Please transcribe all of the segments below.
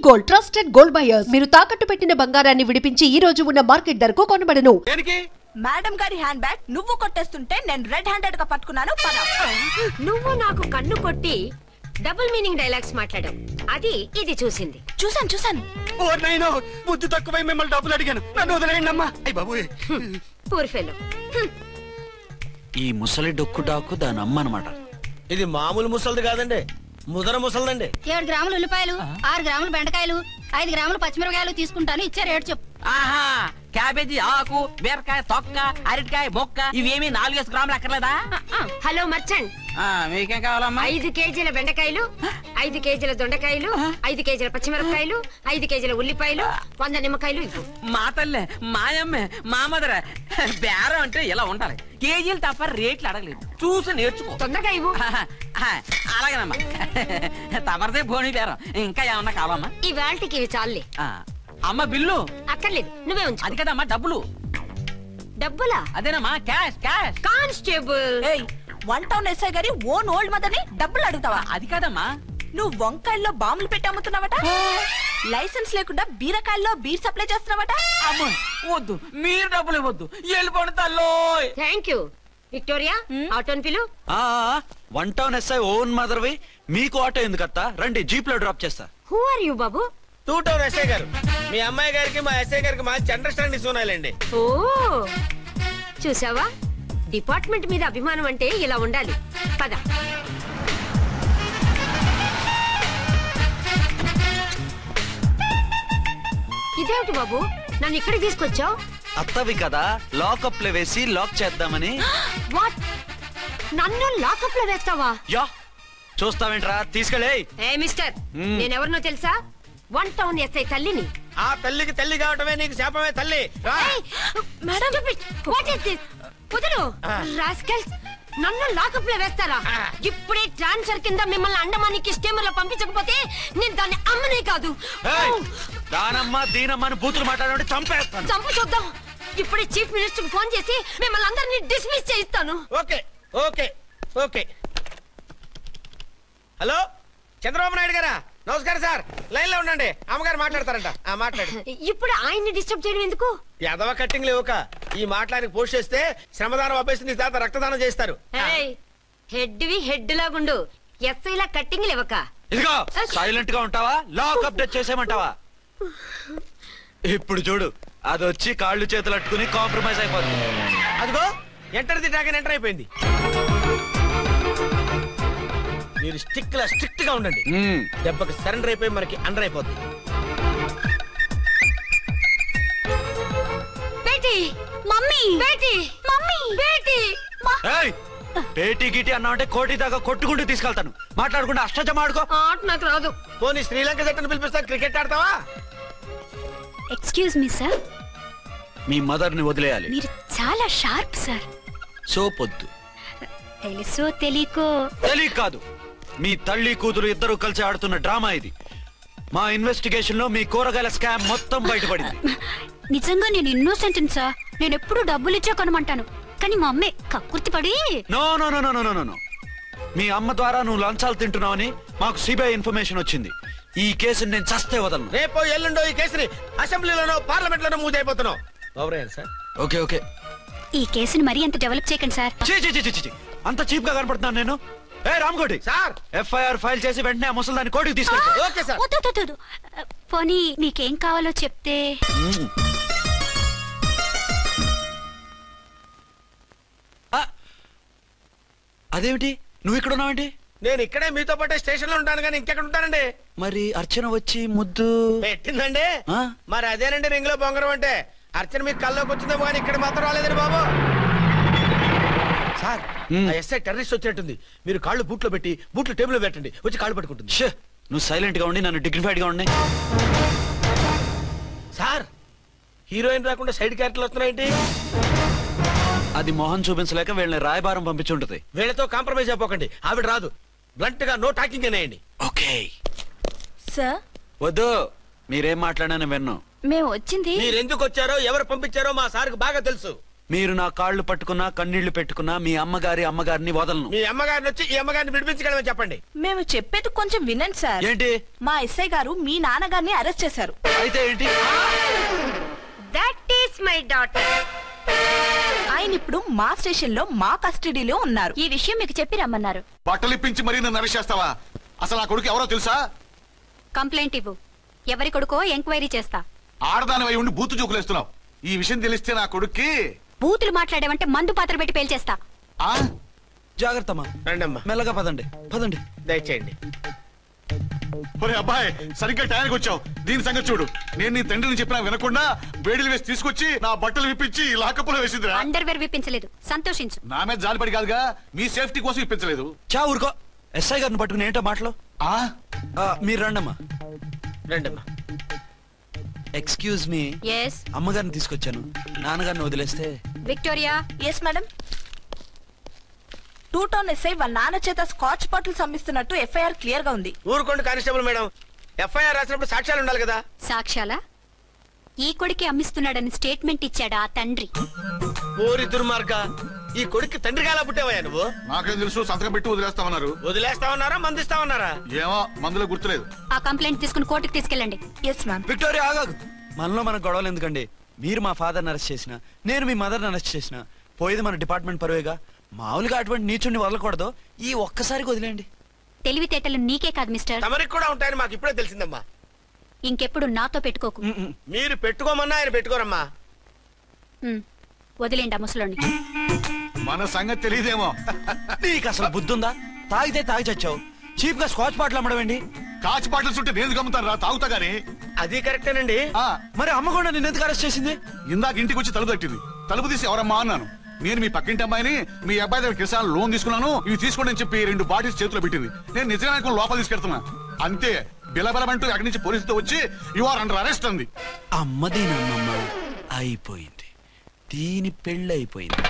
Gold trusted gold buyers మీరు తాకట్టు పెట్టిన బంగారాన్ని విడిపించి ఈ రోజు ఉన్న మార్కెట్ ధరకు కొనబడను. మేడం గారి హ్యాండ్ బ్యాగ్ నువ్వు కొట్టేస్తుంటే నేను రెడ్ హ్యాండెడ్ గా పట్టుకున్నాను. నువ్వు నాకు కన్ను కొట్టి డబుల్ మీనింగ్ డైలాగ్స్ మాట్లాడావు. అది ఇది చూసింది. చూసాను. ఓ నైనో బుద్ధి తక్కువై మిమ్మల్ని డబ్బులు అడిగాను. నన్ను వదిలేయండి అమ్మా. అయ్య బాబు పూర్ ఫెలో. ఈ ముసలి డొక్కు డాకు దాని అమ్మ అనమాట. ఇది మామూలు ముసలిది కాదండి, ముదర ముసలిదండి. 7 గ్రాములు ఉల్లిపాయలు, 6 గ్రాములు బెండకాయలు, 5 గ్రాములు పచ్చిమిరపకాయలు తీసుకుంటాను. ఇచ్చే రేటు చెప్పు. ఆహా, క్యాబేజీ ఆకు, బీరకాయ తొక్క, అరటికాయ మొక్క ఇవేమి 4 గ్రాములు అక్కర్లేదా? హలో మర్చండ్, మీకేం కావాలమ్మా? 5 కేజీల బెండకాయలు, 5 కేజీల దొండకాయలు, 5 కేజీల పచ్చిమిరపకాయలు, 5 కేజీల ఉల్లిపాయలు, 100 నిమ్మకాయలు ఇవ్వు. మా తల్లే, మాయమ్మే, మా మదర బేరం అంటే ఇలా ఉండాలి. కేజీలు తప్ప రేట్లు అడగలేదు, చూసి నేర్చుకో. తొందరగా ఇవ్వు. అలాగేనమ్మా. తమరిదే భోని బేరం. ఇంకా ఏమన్నా కావాలమ్మా? ఇవాళకి ఇవి చాలులే. అమ్మ బిల్లు అక్కర్లేదు, నువ్వే ఉంచు. అది కదమ్మా డబ్బులు. డబ్బులా? అదేనమ్మా క్యాష్. కానిస్టేబుల్, 1 టౌన్ ఎస్ఐ గారి ఓన్ ఓల్డ్ మదర్ ని డబ్బులు అడుగుతావా? అది కదమ్మా. నువ్వు వంకాయల్లో బాంబులు పెట్టి అమ్ముతున్నావట, లైసెన్స్ లేకుండా బీరకాయల్లో బీర్ సప్లై చేస్తున్నావట. అమ్మో వద్దు, మీరు డబ్బులు ఇవ్వద్దు, వెళ్ళిపోండి తల్లో. Thank you. విక్టోరియా, ఆటోన్ పిలు. 1 టౌన్ ఎస్ఐ ఓన్ మదర్వి, మీకు ఆటో ఎందుకత్తా? రండి, జీప్ లో డ్రాప్ చేస్తా. హూ ఆర్ యూ బాబు? 2 టౌన్ ఎస్ఐ గారు, మీ అమ్మాయి గారికి మా ఎస్ఐ గారికి మంచి అండర్స్టాండింగ్ ఉన్నాయండి. ఓ చూసావా, డిపార్ట్మెంట్ మీద అభిమానం అంటే ఇలా ఉండాలి. పద. ఇదేమిటి బాబు, నన్ను ఇక్కడికి తీసుకొచ్చావు? అత్తవి కదా, లాకప్ లో వేసి లాక్ చేద్దామని. వాట్, నన్ను లాకప్ లో వేస్తావా? యా, చూస్తావేంట్రా, తీసుకెళ్ళే. ఏ మిస్టర్, నేనెవరినో తెలుసా? 1 టౌన్ ఎస్ఐ తల్లిని. ఆ తల్లికి తల్లి కావటమే నీకు శాపమే తల్లి. వదులు రాస్కల్స్, నన్ను లాకప్ లో వేస్తారా? ఇప్పుడే ట్రాన్స్ఫర్ కింద మిమ్మల్ని అండమానికి స్టీమర్ లో పంపించకపోతే నేను దాన్ని అమ్మనే కాదు. దానమ్మ దీనమ్మని బూతులు మాట్లాడే చంపేస్తాను. చంపు చూద్దాం. ఇప్పుడే చీఫ్ మినిస్టర్ ఫోన్ చేసి మిమ్మల్ని అందరినీ డిస్మిస్ చేయిస్తాను. Okay okay okay. Hello, Chandrababu Naidu గారా? నమస్కారం సార్, లైన్ లో ఉండండి, అమ్మగారు మాట్లాడతారంట. మాట్లాడు. ఇప్పుడు ఆయన్ని డిస్టర్బ్ చేయడం ఎందుకు? ఎదవ కట్టింగ్ లేవుక ఈ మాట్లాడి పోస్ట్ చేస్తే శ్రమదానం అభ్యసి నీ తాత రక్తదానం చేస్తారు. హెడ్వి హెడ్ లాగుండు, ఎస్ఐ లా కట్టింగ్ లేవక. ఇదిగో సైలెంట్ గా ఉంటావా, లాక్ అప్డేట్ చేసేమంటావా? ఇప్పుడు చూడు, అది వచ్చి కాళ్ళు చేతులు అట్టుకుని కాంప్రమైజ్ అయిపోతుంది. అదిగో ఎంటర్ ది డ్రాగన్ ఎంటర్ అయిపోయింది. మీరు స్ట్రిక్ట్ గా ఉండండి, దెబ్బకి సరెండర్ అయిపోయి మనకి అండర్ అయిపోతుంది. బేటీ, మమ్మీ, బేటీ, మమ్మీ, బేటీ. పేటీ గిటి అన్నావంటే కోటి దాకా కొట్టుకుంటూ తీసుకెళ్తాను. మాట్లాడకుండా అష్టజమ ఆడుకో. ఆట నాకు రాదు. పోనీ శ్రీలంక జట్టును పిలిపిస్తా, క్రికెట్ ఆడతావా? ఎక్స్క్యూజ్ మీ సార్, మీ మదర్ ని వదిలేయాలి. మీరు చాలా షార్ప్ సార్. సోపొద్దు. తెలుసో తెలియకో. తెలియ కాదు, మీ తల్లి కూతురు ఇద్దరు కలిసి ఆడుతున్న డ్రామా ఇది. మా ఇన్వెస్టిగేషన్ లో మీ కూరగాయల స్కామ్ మొత్తం బయటపడింది. నిజంగా నేను ఇన్నోసెంట్ సార్. నేను ఎప్పుడు డబ్బులు ఇచ్చా కొనమంటాను, కానీ మా అమ్మే కక్కుర్తి పడి. No no no no no no, మీ అమ్మ ద్వారా నువ్వు లంచాలు తింటున్నావని మాకు సిబిఐ ఇన్ఫర్మేషన్ వచ్చింది. ఈ కేసుని నేను చస్తే వదలను. రేపో ఎల్లుండో ఈ కేసుని అసెంబ్లీలోనో పార్లమెంట్ లోనో మూవ్ అయిపోతున్నావు. సార్ ఓకే ఓకే, ఈ కేసుని మరీ అంత డెవలప్ చేయకండి సార్. అంత చీప్ గా కనపడుతున్నాను నేను? ఏ రామ్కోటి సార్, ఎఫ్ఐఆర్ ఫైల్ చేసి వెంటనే ఆ ముసలిదాన్ని కోర్టుకి తీసుకెళ్ళి. Okay sir. పోనీ మీకేం కావాలో చెప్తే. అదేమిటి, నువ్వు ఇక్కడ ఉన్నావేంటి? నేను ఇక్కడే మీతో పాటే స్టేషన్ లో ఉంటాను, కానీ ఇంకెక్కడ ఉంటానండి? మరి అర్చన వచ్చి ముద్దు పెట్టిందండి. మరి అదేనండి రింగ్ లో బొంగరం అంటే. అర్చన మీకు కల్లోకి వచ్చిందేమో కానీ ఇక్కడ మాత్రం రాలేదండి బాబు. సార్, ఎస్ఐ టెర్రరిస్ట్ వచ్చినట్టుంది. మీరు కాళ్ళు బూట్లో పెట్టి బూట్లు టేబుల్ పెట్టండి, వచ్చి కాళ్ళు పట్టుకుంటుంది. నువ్వు సైలెంట్ గా ఉండి నన్ను డిగ్నిఫైడ్ గా ఉండి. సార్, హీరోయిన్ రాకుండా సైడ్ క్యారెక్టర్లు వస్తున్నాయేంటి? అది మొహం చూపించలేక వీళ్ళని రాయబారం పంపించుంటది. వీళ్ళతో కాంప్రమైజ్ అయిపోకండి, ఆవిడ రాదు. బ్లంట్ గా నో టాకింగ్ అనేయండి. Okay sir. వద్దు, మీరేం మాట్లాడానని విన్ను. మేము వచ్చింది. మీరు ఎందుకు వచ్చారో ఎవరు పంపించారో మా సార్కు బాగా తెలుసు. మీరు నా కాళ్ళు పట్టుకున్నా కన్నీళ్లు పెట్టుకున్నా మీ అమ్మగారిని వదలను. మీ అమ్మగారిని వచ్చి ఈ అమ్మగారిని విడిపించగలమని చెప్పండి. మేము చెప్పేది కొంచెం వినండి సార్. ఏంటి? మా ఎస్ఐ గారు మీ నాన్నగారిని అరెస్ట్ చేశారు. అయితే ఏంటి? That is my daughter. ఆయన ఇప్పుడు మా స్టేషన్ లో మా కస్టడీలో ఉన్నారు. ఈ విషయం మీకు చెప్పి రమ్మన్నారు. బట్టలిప్పించి మరీ నన్ను అరెస్ట్ చేస్తావా? అసలు ఆ కొడుకు ఎవరో తెలుసా? కంప్లైంట్ ఇవ్వు. ఎవరి కొడుకో ఎంక్వైరీ చేస్తా. ఆడదానివై ఉండి బూతు జోకులేస్తున్నావు. ఈ విషయం తెలిస్తే నా కొడుక్కి బూతులు మాట్లాడేవంటే మందు పాత్ర పెట్టి పేల్చేస్తా. ఆ జాగ్రత్తమ్మా. రండమ్మా. మెల్లగా పదండి. దయచేయండి. ఒరే అబ్బాయి, సరిగ్గా టైంకి వచ్చావు. దీని సంగతి చూడు. నేను నీ తండ్రిని చెప్పినా వినకుండా బేడీలు వేసి తీసుకొచ్చి నా బట్టలు విప్పించి లాకప్పులో వేసిందిరా. అండర్వేర్ విప్పించలేదు, సంతోషించు. నా మీద జాలిపడి కాదుగా, మీ సేఫ్టీ కోసం ఇప్పించలేదు. చా ఊరుకో. ఎస్ఐ గారిని పట్టుకుని ఏంటో మాటలు. మీరు రండమ్మా. Excuse me. yes అమ్మగారిని తీసుకొచ్చాను. నాన్నగారిని వదిలేస్తే. Victoria. Yes madam. 2 town SI వాళ్ళ నాన్న చేత స్కాచ్ బాటిల్స్ అమ్మిస్తున్నట్టు ఎఫ్ఐఆర్ క్లియర్ గా ఉంది. ఊరుకోండి కానిస్టేబుల్ మేడం. ఎఫ్ఐఆర్ రాసినప్పుడు సాక్ష్యాలు ఉండాలి కదా. సాక్ష్యాలా? ఈ కొడుకే అమ్మిస్తున్నాడని స్టేట్మెంట్ ఇచ్చాడా ఆ తండ్రి? ఓరి దుర్మార్గ, ఈ కొడుక్కి తండ్రిగా ఎలా పుట్టావయ్యా నువ్వు? నాకేం తెలుసు, సంతకం పెట్టి వదిలేస్తామన్నారు. వదిలేస్తామన్నారా మందిస్తామన్నారా? ఏమో, మందులో గుర్తులేదు. ఆ కంప్లైంట్ తీసుకుని కోర్టుకు తీసుకెళ్ళండి. Yes ma'am. విక్టోరియా ఆగాగు. మనలో మన గొడవలు ఎందుకండి? మీరు మా ఫాదర్ని అరెస్ట్ చేసిన, నేను మీ మదర్ని అరెస్ట్ చేసిన, పోయేది మన డిపార్ట్మెంట్ పరువేగా. మామూలుగా అటువంటి నీచుని వదలకూడదు. ఈ ఒక్కసారికి వదిలేండి. తెలివితేటలు నీకే కాదు మిస్టర్, తమరికి కూడా ఉంటాయని మాకు ఇప్పుడే తెలిసిందమ్మా. ఇంకెప్పుడు నాతో పెట్టుకోకు. మీరు పెట్టుకోమన్నా ఆయన పెట్టుకోరమ్మా. వదిలేండి ఆ ముసలోని. మన సంగతి తెలియదేమో. నీకు అసలు బుద్ధుందా? తాగితే తాగి చచ్చావు. చీప్ గా స్కాచ్ బాటిల్ అమ్మడమేంటి? కాచి బాటలు చుట్టూ నేను గమ్ముతాను రా, తాగుతా గానీ. అది కరెక్టేనండి. మరి అమ్మ కూడా నిన్ను ఎందుకు అరెస్ట్ చేసింది? ఇందాక ఇంటికి వచ్చి తలుపు తట్టింది. తలుపు తీసి ఎవరమ్మా అన్నాను. నేను మీ పక్కింటి అమ్మాయిని, మీ అబ్బాయి దగ్గర కిసాన్ లోన్ తీసుకున్నాను, ఇవి తీసుకోండి అని చెప్పి 2 బాటిల్స్ చేతిలో పెట్టింది. నేను నిజంగా లోపల తీసుకెళ్తున్నా. అంతే, బిలబలమంటూ అక్కడి నుంచి పోలీసుతో వచ్చి యు ఆర్ అండర్ అరెస్ట్ అంది. అమ్మదేనమ్మమ్మ అయిపోయింది. దీని పెళ్ళి అయిపోయింది.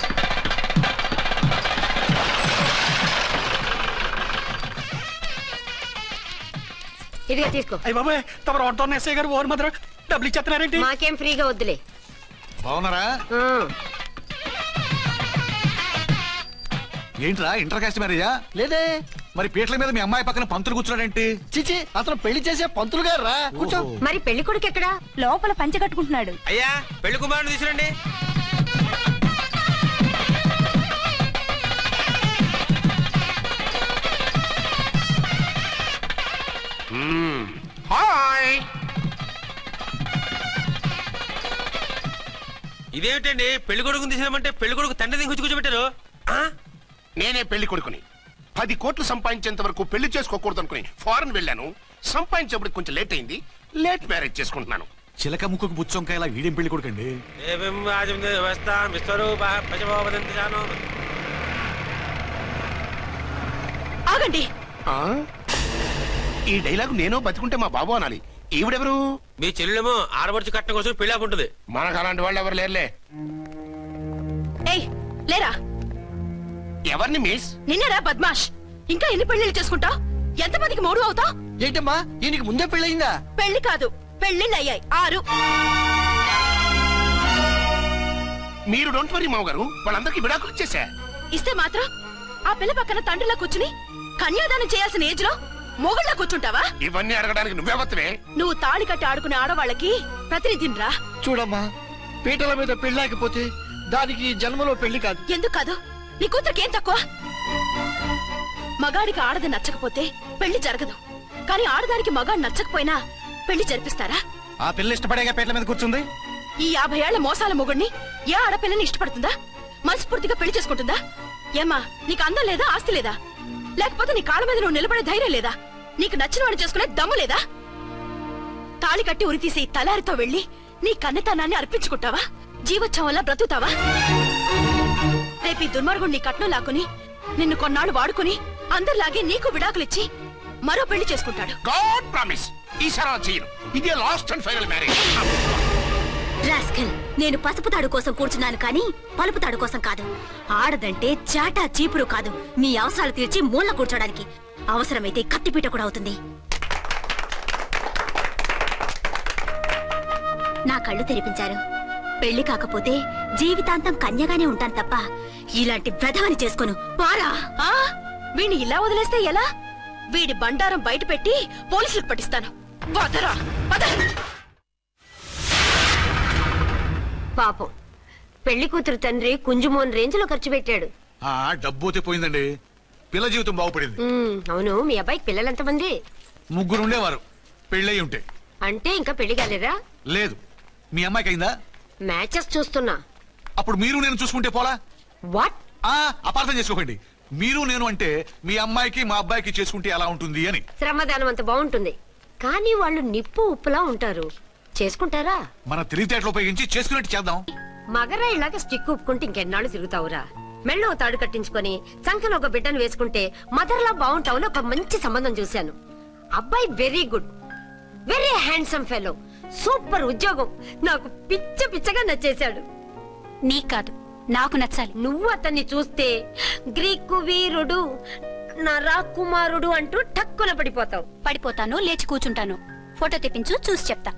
ఇదిగా తీసుకో. అయ్య బాబాయ్, తమ రోడ్డు ఎస్ఐ గారు ఓరు మాత్రం డబ్బులు ఇచ్చేస్తున్నారేంటి? మాకేం ఫ్రీగా వద్దులే. బాగున్నారా? ఏంట్రా ఇంటర్ కాస్ట్ మ్యారేజా? లేదే. మరి పీటల మీద మీ అమ్మాయి పక్కన పంతులు కూర్చున్నాడేంటి? చిచి, అతను పెళ్లి చేసే పంతులు గారు రా. కూర్చో. మరి పెళ్లి కొడుకు ఎక్కడా? లోపల పంచె కట్టుకుంటున్నాడు. అయ్యా, పెళ్లి కుమారుని తీసుకురండి. హాయ్. ఇదేమిటండి, పెళ్లి కొడుకుని తీసినామంటే పెళ్లి కొడుకు తండ్రి దిగి కూర్చోబెట్టారు. నేనే పెళ్లి కొడుకుని. 10 కోట్లు సంపాదించేంత వరకు పెళ్లి చేసుకోకూడదు అనుకుని ఫారెన్ వెళ్ళాను. సంపాదించేప్పుడు కొంచెం లేట్ అయింది. లేట్ మ్యారేజ్ చేసుకుంటున్నాను. చిలక ముక్కుకు బుచ్చొంకాయ ఇలా వీడేం పెళ్లి కొడుకండి? ఆగండి. ఈ డైలాగ్ నేను బతుకుంటే మా బాబు అనాలి. ఈవిడెవరు? మీ చెల్లెమో ఆడబడుచు కట్టడం కోసం పెళ్లి ఆపుంటది. మనకు అలాంటి వాళ్ళు ఎవరు లేరులే. ఏయ్, లేరా. ఎవరిని మిస్? నిన్నరా బద్మాష్. ఇంకా ఎన్ని పెళ్లిళ్ళు చేసుకుంటా? ఎంతమందికి మూడు అవుతా? ఏంటమ్మా, ఈయనకి ముందే పెళ్ళయిందా? పెళ్లి కాదు, పెళ్లిళ్ళు అయ్యాయి 6. మీరు డోంట్ వరీ మామగారు, వాళ్ళందరికీ విడాకులు ఇచ్చేసా. ఇస్తే మాత్రం ఆ పిల్ల పక్కన తండ్రిలా కూర్చుని కన్యాదానం చేయాల్సిన ఏజ్ లో మొగుళ్ళ కూర్చుంటావా? ఇవన్నీ అడగడానికి నువ్వెవత్తవే? నువ్వు తాళి కట్టి ఆడుకునే ఆడవాళ్ళకి ప్రతినిధిరా. చూడమ్మా, పీటల మీద పెళ్ళాకపోతే దానికి జన్మలో పెళ్లి కాదు. ఎందుకు కాదు? నీ కూతురికేం తక్కువ? మగాడికి ఆడది నచ్చకపోతే పెళ్లి జరగదు. కానీ ఆడదానికి మగాడు నచ్చకపోయినా పెళ్లి జరిపిస్తారా? ఆ పిల్ల ఇష్టపడేగా పీటల మీద కూర్చుంది. ఈ 50 ఏళ్ల మోసాల మొగుడిని ఏ ఆడపిల్లని ఇష్టపడుతుందా? మనస్ఫూర్తిగా పెళ్లి చేసుకుంటుందా? ఏమ్మా, నీకు అందం లేదా, ఆస్తి లేదా? లేకపోతే నీ కాళ్ళ మీద నువ్వు నిలబడే ధైర్యం లేదా? నీకు నచ్చిన వాడు చేసుకునే దమ్ము లేదా? తాళి కట్టి ఉరితీసే ఈ తలారితో వెళ్లి నీ కన్నెతనాన్ని అర్పించుకుంటావా? జీవోత్సవంలా బ్రతుకుతావా? రేపు ఈ దుర్మార్గుడు నీ కట్నం లాక్కుని నిన్ను కొన్నాళ్ళు వాడుకుని అందరిలాగే నీకు విడాకులిచ్చి మరో పెళ్లి చేసుకుంటాడు. గాడ్ ప్రామిస్, ఈసారి అలా చేయను. ఇదే last and final marriage. Rascal, నేను పసుపు తాడు కోసం కూర్చున్నాను కానీ పలుపు తాడు కోసం కాదు. ఆడదంటే చాటా చీపురు కాదు, మీ అవసరాలు తీర్చి మూల కూర్చోడానికి. అవసరమైతే కత్తిపీట కూడా అవుతుంది. నా కళ్ళు తెరిపించారు. పెళ్లి కాకపోతే జీవితాంతం కన్యగానే ఉంటాను తప్ప ఇలాంటి ప్రధాని చేసుకోను. పారా వీణ్ణి ఇలా వదిలేస్తే ఎలా? వీడి బండారం బయట పెట్టి పోలీసులకు పట్టిస్తాను. వదరా వద. పాపం పెళ్లి కూతురు తండ్రి కుంజుమోన్ రేంజ్ లో ఖర్చు పెట్టాడు. డబ్బు పోయిందండి, పిల్ల జీవితం బాగుపడింది. అవును, మీ అబ్బాయికి పిల్లలు ఎంతమంది? 3 ఉండేవారు, పెళ్ళయి ఉంటే. అంటే ఇంకా పెళ్లి కాలేదా? లేదు. మీ అమ్మాయికి అయిందా? మ్యాచెస్ చూస్తున్నా. అప్పుడు మీరు నేను చూసుకుంటే పోలా? వాట్? అపార్థం చేసుకోకండి. మీరు నేను అంటే మీ అమ్మాయికి మా అబ్బాయికి చేసుకుంటే ఎలా ఉంటుంది అని. శ్రమదానం అంత బాగుంటుంది, కానీ వాళ్ళు నిప్పు ఉప్పులా ఉంటారు. చేసుకుంటారా? మన తెలివితేటలు ఉపయోగించి చేసుకున్నట్టు చేద్దాం. మగరాయిలాగా స్టిక్ ఉప్పుకుంటే ఇంకెన్నాళ్ళు తిరుగుతావురా? మెళ్ళో తాడు కట్టించుకొని చంకలో ఒక బిడ్డను వేసుకుంటే మదర్లా బాగుంటావులో ఒక మంచి సంబంధం చూశాను. అబ్బాయి very good, very handsome fellow, super ఉద్యోగం. నాకు పిచ్చగా నచ్చేశాడు. నీకు కాదు, నాకు నచ్చాలి. నువ్వు అతన్ని చూస్తే గ్రీకు వీరుడు, నా రాకుమారుడు అంటూ టక్కున పడిపోతావు. పడిపోతాను, లేచి కూర్చుంటాను. ఫోటో తెప్పించు, చూసి చెప్తా.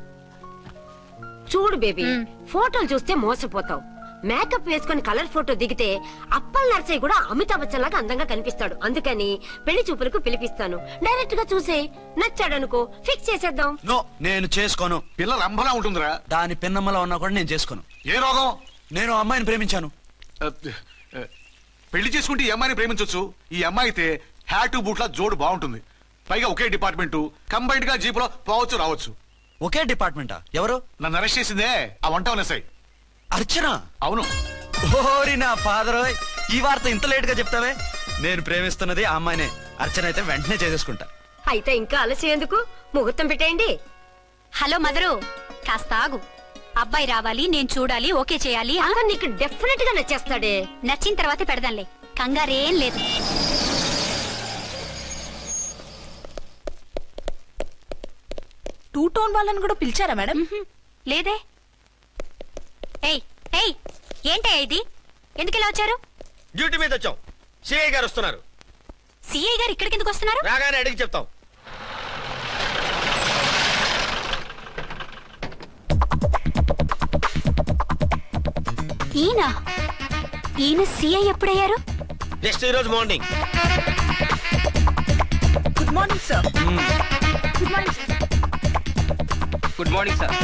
చూడు బేబీ, ఫోటోలు చూస్తే మోసపోతావు. మేకప్ వేసుకుని కలర్ ఫోటో దిగితే అప్పల్ నర్సయ్య కూడా అమితాబ్ బచ్చన్ లాగా అందంగా కనిపిస్తాడు. అందుకని పెళ్లి చూపులకు పిలిపిస్తాను. డైరెక్ట్ గా చూసే నచ్చాడనుకో, ఫిక్స్ చేసేద్దాం. నో, నేను చేసుకోను. పిల్ల రంభలా ఉంటుందిరా. దాని పిన్నమ్మలా ఉన్నా కూడా నేను చేసుకోను. ఏ రోగం? నేను అమ్మాయిని ప్రేమించాను. పెళ్లి చేసుకుంటే ఈ అమ్మాయిని ప్రేమించొచ్చు. ఈ అమ్మాయి అయితే హ్యాటు బూట్ల జోడు బాగుంటుంది. పైగా ఒకే డిపార్ట్మెంట్, కంబైన్డ్ గా జీపులో పోవచ్చు రావచ్చు. ఒకే డిపార్ట్మెంటా? ఎవరు? నన్ను అరెస్ట్ చేసిందే ఆ వంట ఎస్ఐ అర్చన. అవును. ఓరి నా ఫాదర్, ఈ వార్త ఇంత లేట్ గా చెప్తావే? నేను ప్రేమిస్తున్నది ఆ అమ్మాయినే. అర్చన అయితే వెంటనే చేసేసుకుంటా. అయితే ఇంకా ఆలస్యం ఎందుకు, ముహూర్తం పెట్టేయండి. హలో మదరు, కాస్త ఆగు. అబ్బాయి రావాలి, నేను చూడాలి, ఓకే చేయాలి. అతను నీకు డెఫినెట్ గా నచ్చేస్తాడే. నచ్చిన తర్వాతే పెడదాంలే, కంగారేం లేదు. టూ టోన్ వాళ్ళని కూడా పిలిచారా మేడం? లేదే. ఏయ్ ఏయ్, ఏంటయ్యా ఇది? ఎందుకు ఇలా వచ్చారు? డ్యూటీ మీద వచ్చాం. సిఐ గారు వస్తున్నారు. సిఐ గారు ఇక్కడికి ఎందుకు వస్తున్నారు? రాగానే అడిగి చెప్తాం. ఈయన సిఐ ఎప్పుడయ్యారు? నెక్స్ట్ ఈ రోజు morning. Good morning sir. Good morning sir. Good morning sir.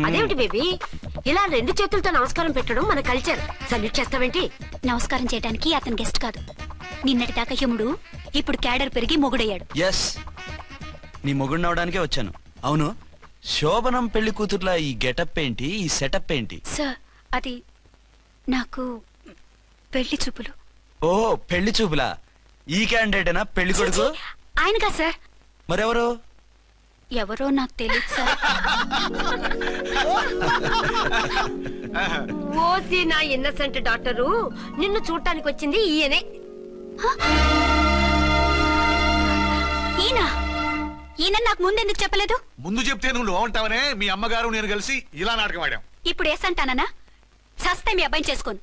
అదేమిటి బేబీ, ఇలా 2 చేతులతో నమస్కారం పెట్టడం మన కల్చర్. సల్యూట్ చేస్తావేంటి? నమస్కారం చేయడానికి అతను గెస్ట్ కాదు. నిన్నటి దాకా యముడు, ఇప్పుడు క్యాడర్ పెరిగి మొగుడయ్యాడు. ఎస్, నీ మొగుడినవడానికే వచ్చాను. అవును, శోభనం పెళ్లి కూతుర్లా ఈ గెటప్ ఏంటి, ఈ సెటప్ ఏంటి? సార్, అది నాకు పెళ్లి చూపులు. ఓ, పెళ్లి చూపులా? ఈ క్యాండిడేటేనా పెళ్లి కొడుకు? ఆయనగా సార్. మరెవరు? ఎవరో నాకు తెలియదు సార్. ఓసి నా ఇన్నసెంట్ డాక్టరు, నిన్ను చూడటానికి వచ్చింది ఈయనే. ఈయన నాకు ముందెందుకు చెప్పలేదు? ముందు చెప్తే నువ్వు బాగుంటావనే మీ అమ్మగారు నేను కలిసి ఇలా నాటకం ఆడాం. ఇప్పుడు ఎస్ అంటానా? సస్తే మీ అబ్బాయిని చేసుకోను.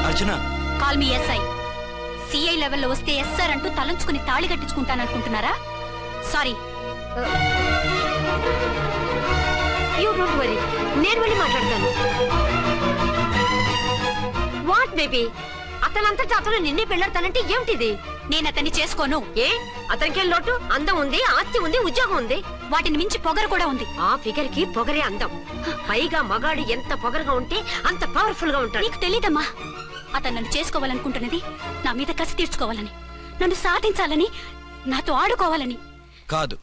అర్చన, కాల్ మీ ఎస్ఐ. సిఐ లెవెల్లో వస్తే ఎస్ఆర్ అంటూ తలంచుకుని తాళి కట్టించుకుంటాననుకుంటున్నారా? సారీ. యూ డోంట్ వరీ, నేను వెళ్ళి మాట్లాడతాను. వాట్ బేబీ, అతనంతటా అతను నిన్నే పెళ్ళాడతానంటే ఏమిటిది? నేను అతన్ని చేసుకోను. ఏ, అతనికేం లోటు? అందం ఉంది, ఆస్తి ఉంది, ఉద్యోగం ఉంది. వాటిని మించి పొగరు కూడా ఉంది. ఆ ఫిగర్ కి పొగరే అందం. పైగా మగాడు ఎంత పొగరుగా ఉంటే అంత పవర్ఫుల్ గా ఉంటాడు. నీకు తెలీదమ్మా, అతను నన్ను చేసుకోవాలనుకుంటున్నది నా మీద కసి తీర్చుకోవాలని, నన్ను సాధించాలని, నాతో ఆడుకోవాలని కాదు,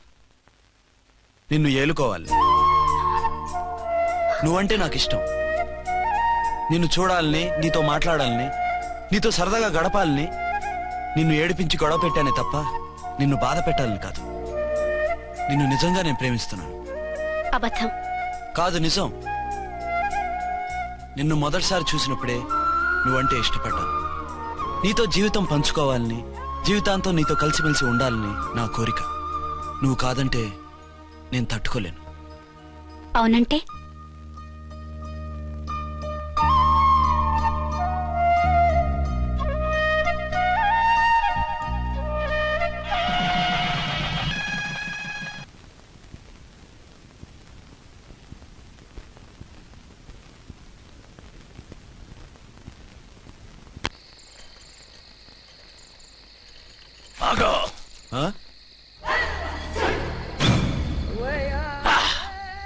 నిన్ను ఏలుకోవాలి. నువ్వంటే నాకు ఇష్టం. నిన్ను చూడాలని, నీతో మాట్లాడాలని, నీతో సరదాగా గడపాలని, నిన్ను ఏడిపించి గొడవ పెట్టానే తప్ప నిన్ను బాధ పెట్టాలని కాదు. నిన్ను నిజంగా నేను ప్రేమిస్తున్నాను. అబద్ధం కాదు, నిజం. నిన్ను మొదటిసారి చూసినప్పుడే నువ్వంటే ఇష్టపడ్డాను. నీతో జీవితం పంచుకోవాలని, జీవితాంతం నీతో కలిసిమెలిసి ఉండాలని నా కోరిక. నువ్వు కాదంటే నేను తట్టుకోలేను. అవునంటే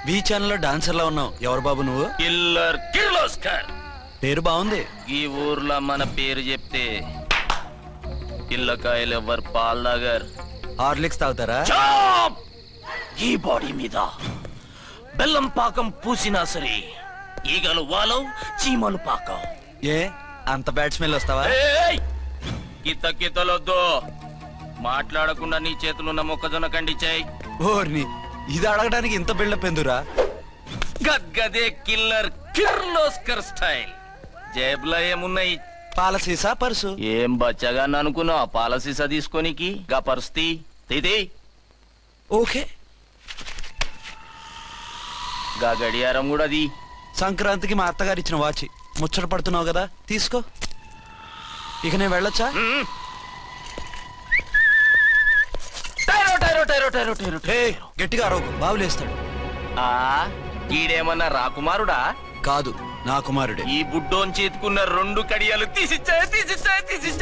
వి ఛానల్ లో డాన్సర్ లా ఉన్నావు. ఎవరు బాబు నువ్వు? కిల్లర్ కిర్లోస్కర్. పేరు బాగుంది. ఈ ఊర్లో మన పేరు చెప్తే పిల్లకాయలు ఎవరు పాలు తాగారు. హార్లిక్స్ తాగుతారా? ఈ బాడీ మీద బెల్లం పాకం పూసినా సరే ఈగలు వాలవు, చీమలు పాకం. ఏ అంత బ్యాడ్ స్మెల్ వస్తావా? కితలొద్దు. మాట్లాడకుండా నీ చేతులున్న మొక్కజొన్న కండిచాయి. ఓర్ని, ఇది అడగడానికి ఇంత బిల్డప్ ఎందురా? గద్గదే కిల్లర్ కిర్లోస్కర్ స్టైల్. జేబులో ఏమున్నాయి? పాల సీసా, పర్సు. ఏం బచ్చగా అనుకున్నావు? పాల సీసా తీసుకోనికి గా పరిస్థితి తీది. ఓకే. గా గడియారం కూడా అది. సంక్రాంతికి మా అత్తగారు ఇచ్చిన వాచి. ముచ్చట పడుతున్నావు కదా, తీసుకో. ఇక నేను వెళ్ళొచ్చా? గట్టిగా అరవకు, బావులేస్తాడు. ఈడేమన్నా రాకుమారుడా? కాదు, నా కుమారుడే. ఈ బుడ్డోన్ చేతుకున్న 2 కడియాలు తీసిచ్చా.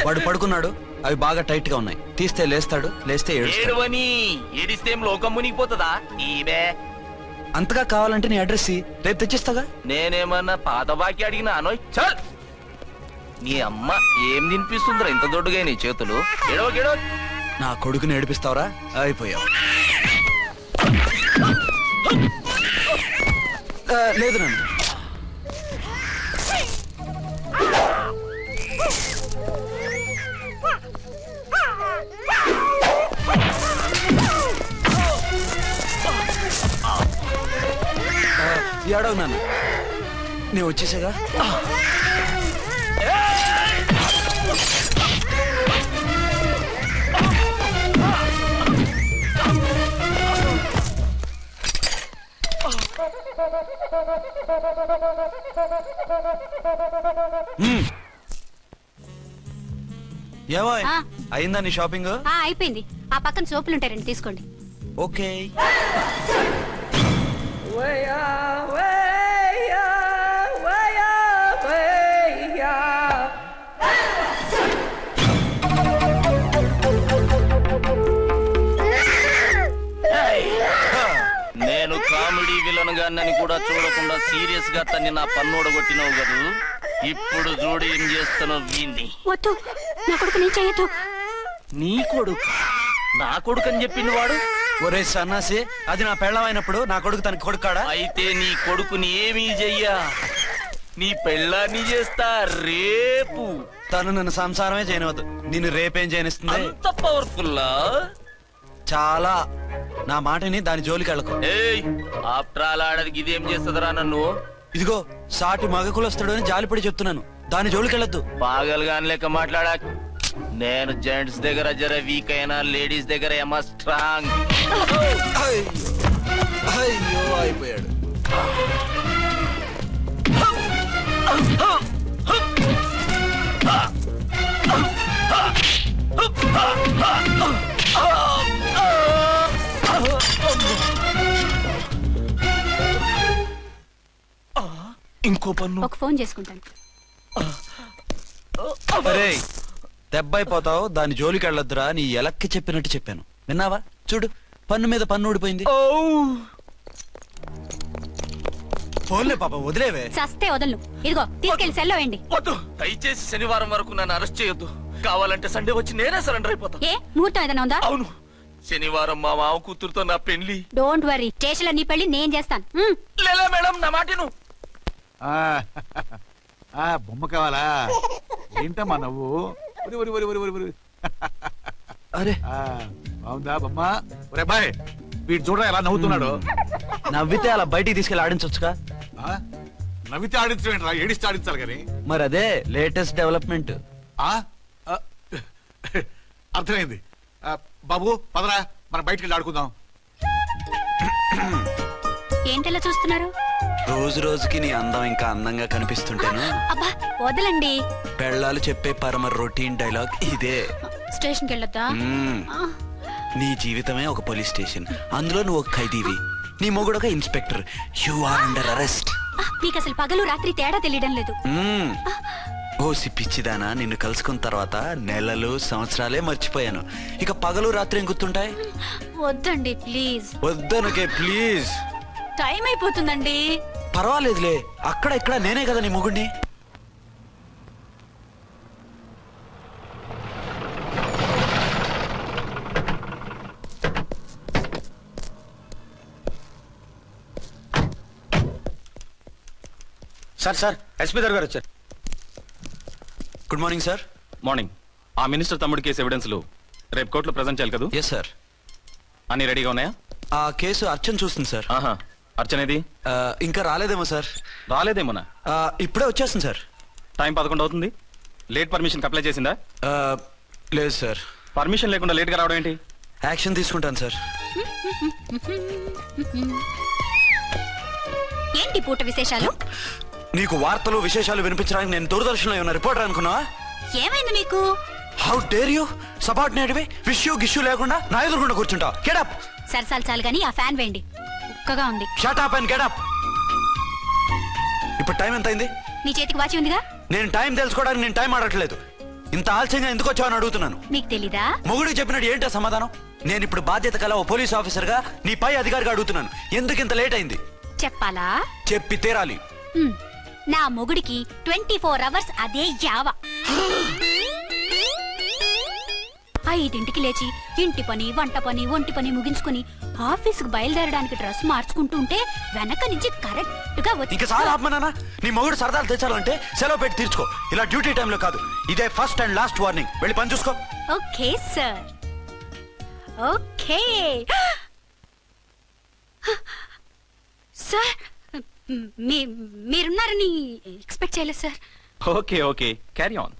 వాడు పడుకున్నాడు, అవి బాగా టైట్ గా ఉన్నాయి. తీస్తే లేస్తాడు, లేస్తే ఏడవని. ఏడిస్తే లోకం మునిగిపోతుందా? ఈబే అంతగా కావాలంటే నీ అడ్రస్ రేపు తెచ్చిస్తాగా. నేనేమన్నా పాత బాకి అడిగినా అనోయ్. చల్, నీ అమ్మ ఏం తినిపిస్తుందిరా ఇంత దొడ్డుగా నీ చేతులు? గెడవ నా కొడుకుని ఏడిపిస్తావరా? అయిపోయావు. లేదు నన్ను. ఏడవు నాన్న, నేను వచ్చేసాగా. ఏమో అయిందా నీ షాపింగ్? అయిపోయింది. ఆ పక్కన సోపులుంటాయి, రండి తీసుకోండి. ఓకే. నేను కామెడీ విలన్ గాన్నని కూడా చూడకుండా సీరియస్ గా తన్ని నా పన్నోడగొట్టినావు కదూ. ఇప్పుడు చూడు ఏం చేస్తున్నావు వీణ్ణి. వద్దు, నా కొడుకు నేను చేయొద్దు. నీ కొడుకు? నా కొడుకు అని చెప్పింది వాడు. ఒరే సన్నాసి, అది నా పెళ్ళమైనప్పుడు నా కొడుకు తన కొడుకాడా? అయితే నీ కొడుకుని ఏమీ చెయ్యా, నీ పెళ్ళాన్ని చేస్తా రేపు. తను నన్ను సంసారమే చేయనవద్దు, నిన్ను రేపేం చేయనిస్తుంది? అంత పవర్ఫుల్లా? చాలా. నా మాటని దాని జోలికి వెళ్ళకు. ఆఫ్టర్ ఆల్ ఆడదికి ఇదేం చేస్తుందిరా నన్ను? ఇదిగో సాటి మగకులొస్తాడు అని జాలిపడి చెప్తున్నాను, దాని జోలికి వెళ్ళొద్దు. పాగలుగాని లెక్క మాట్లాడా. నేను జెంట్స్ దగ్గర జర వీక్ అయినా లేడీస్ దగ్గర ఏమో స్ట్రాంగ్. అయ్యో అయిపోయాడు. ఇంకో పన్ను. ఒక ఫోన్ చేసుకుంటాను. అరే దెబ్బైపోతావు, దాని జోలికి వెళ్ళొద్దురా. నీ ఎలక్కి చెప్పినట్టు చెప్పాను, విన్నావా? చూడు, పన్ను మీద పన్ను ఊడిపోయింది. ఫోన్లే పాప, వదిలేవే. సస్తే వదలను. ఇదిగో తీసుకెళ్లి సెల్లో వేయండి. వద్దు, దయచేసి శనివారం వరకు నన్ను అరెస్ట్ చేయొద్దు. కావాలంటే సండే వచ్చి నేనే సరెండర్ అయిపోతా. ఏ ముహూర్తం ఏదైనా ఉందా? అవును, శనివారం మా మామ కూతురుతో నా పెళ్లి. డోంట్ వరీ, స్టేషన్ లో నీ పెళ్లి నేను చేస్తాను. లేలా మేడం, నా మాటను. బొమ్మ కావాలా? ఏంటమ్మా నవ్వు? అరే బాగుందా బొమ్మ? ఒరే బాయ్, వీడు చూడరా ఎలా నవ్వుతున్నాడు. నవ్వితే అలా బయటికి తీసుకెళ్ళి ఆడించొచ్చుగా. నవ్వితే ఆడించడం, ఏడిస్తే ఆడించాలి కానీ. మరి అదే లేటెస్ట్ డెవలప్మెంట్. అర్థమైంది. బాబు పదరా, మనం బయటికి వెళ్ళి ఆడుకుందాం. ఏంటలా చూస్తున్నారు? రోజు రోజుకి నీ అందం ఇంకా అందంగా కనిపిస్తుంటాను. అబ్బా వదలండి. పెళ్ళాలు చెప్పే పరమ రొటీన్ డైలాగ్ ఇదే. స్టేషన్కి వెళ్ళొద్దా? నీ జీవితమే ఒక పోలీస్ స్టేషన్, అందులో నువ్వు ఒక ఖైదీవి, నీ మొగుడు ఒక inspector. You are under arrest. మీకు అసలు పగలు రాత్రి తేడా తెలియడం లేదు. ఓ సిప్పిచ్చిదానా, నిన్ను కలుసుకున్న తర్వాత నెలలు సంవత్సరాలే మర్చిపోయాను. ఇక పగలు రాత్రి ఏం గుర్తుంటాయి? వద్దండి ప్లీజ్. వద్దనకే ప్లీజ్. టైం అయిపోతుందండి. పర్వాలేదులే, అక్కడ ఇక్కడ నేనే కదా నీ మొగుడిని. సార్ ఎస్పీ గారు వచ్చారు. Good morning sir. మార్నింగ్. ఆ మినిస్టర్ తమ్ముడి కేసు ఎవిడెన్స్లు రేపు కోర్టులో ప్రజెంట్ చేయాలి కదా? Yes sir. అన్ని రెడీగా ఉన్నాయా? ఆ కేసు అర్చన చూస్తుంది సార్. ఆహా, అర్చనేది? ఇంకా రాలేదేమో సార్. రాలేదేమోనా? ఇప్పుడే వచ్చేస్తుంది సార్. టైం 11 అవుతుంది. లేట్ పర్మిషన్ అప్లై చేసిందా? లేదు సార్. పర్మిషన్ లేకుండా లేట్ గా రావడం ఏంటి? యాక్షన్ తీసుకుంటాను సార్. ఏంటి పూట విశేషాలు? నీకు వార్తలు విశేషాలు వినిపించడానికి నేను దూరదర్శన్లో ఏమన్నా రిపోర్టర్ అనుకున్నావా? ఏమైంది నీకు? హౌ డేర్ యూ సబార్డినేట్వి విష్యూ గిష్యూ లేకుండా నా ఎదురుకుండా కూర్చుంటావు? Get up. సరసాలు చాలు గానీ ఆ ఫ్యాన్ వేయండి, ఉక్కగా ఉంది. Shut up and get up. ఇప్పుడు టైం ఎంత అయింది? నీ చేతికి వాచి ఉందిగా. నేను టైం తెలుసుకోవడానికి నేను టైం ఆడట్లేదు. ఇంత ఆలస్యంగా ఎందుకు వచ్చావని అడుగుతున్నాను. మీకు తెలీదా? మొగుడికి చెప్పినట్టు ఏంటో సమాధానం? నేను ఇప్పుడు బాధ్యత కల ఓ పోలీస్ ఆఫీసర్ గా నీ పై అధికారిగా అడుగుతున్నాను, ఎందుకు ఇంత లేట్ అయింది? చెప్పాలా? చెప్పి తీరాలి. నా మొగుడికి 24 అవర్స్ అదే యావ. 5ంటికి లేచి ఇంటి పని, వంట పని, ఒంటి పని ముగించుకుని ఆఫీసుకు బయలుదేరడానికి డ్రెస్ మార్చుకుంటూ ఉంటే వెనక నుంచి కరెక్ట్ గా వచ్చి. ఇంకా సార్ ఆత్మనానా, నీ మొగుడు సరదాలు తెచ్చాలంటే సెలవు పెట్టి తీర్చుకో. ఇలా డ్యూటీ టైంలో కాదు. ఇదే ఫస్ట్ అండ్ లాస్ట్ వార్నింగ్. వెళ్ళి పని చూసుకో. Okay sir, okay sir. మీరున్నారని ఎక్స్పెక్ట్ చేయలేదు sir. Okay okay, carry on.